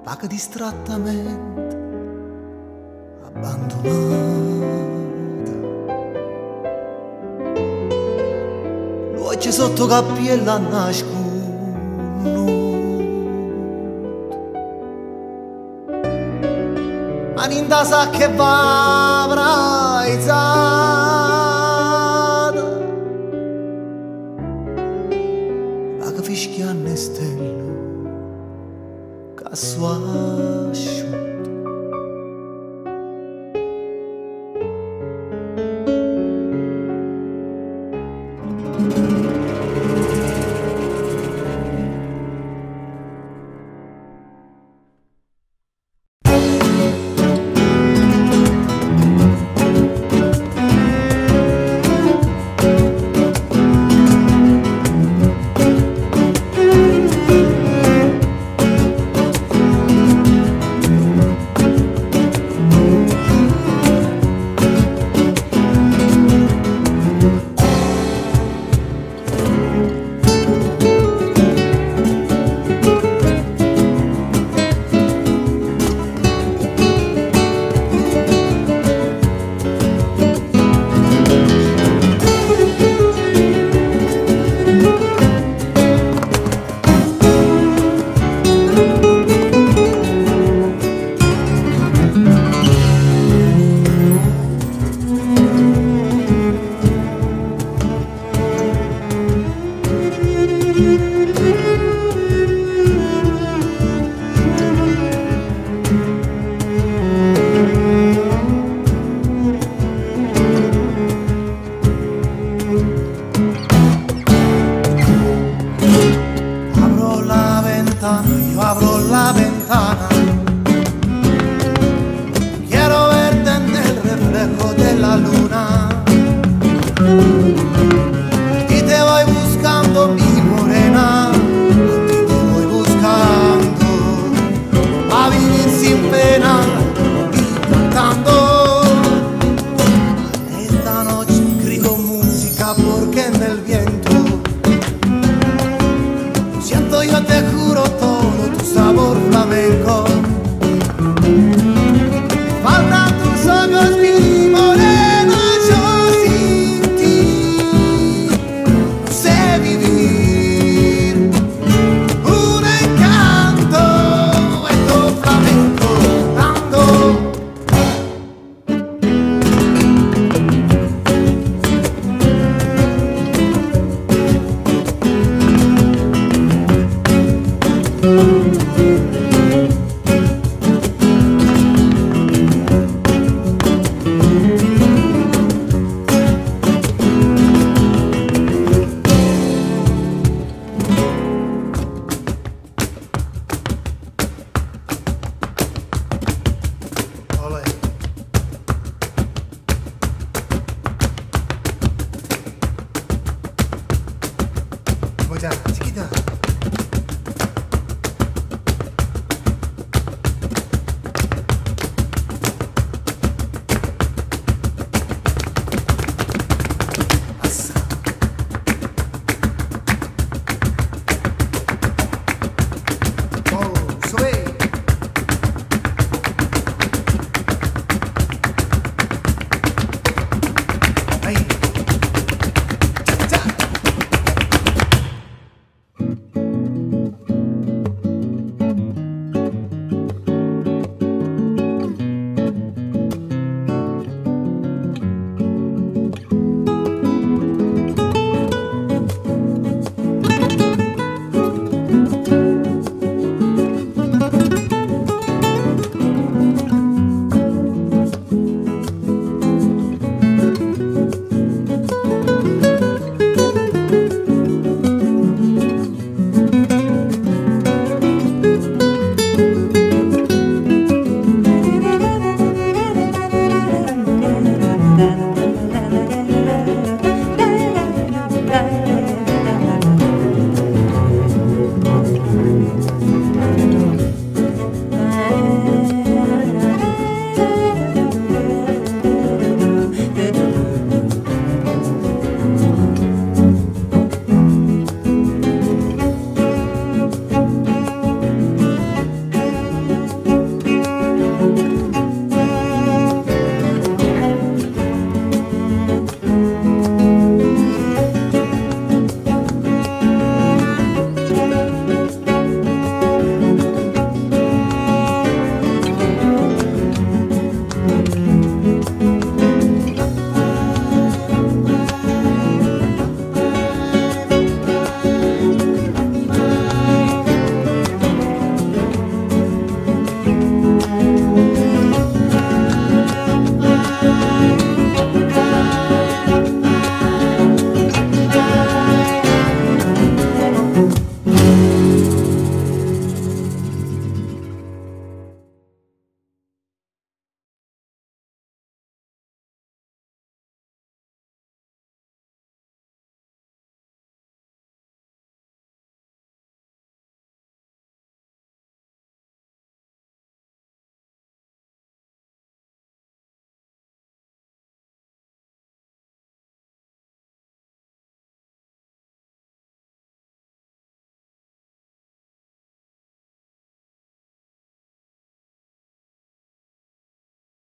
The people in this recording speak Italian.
vaga distrattamente abbandonata. Luce sotto cappiello a nascosto, ma in da sa che va braizzata, vaga fischianne stelle che suasciuto. Yo abro la ventana, quiero verte en el reflejo de la luna, y te voy buscando, mi morena, y te voy buscando, a vivir sin pena y cantando. Esta noche escribo música porque en el viento siento, yo te juro, todo tu sabor flamenco. Faltan tus ojos, mi morena, yo sin ti no sé vivir. Un encanto, esto flamenco tango. Chiquita.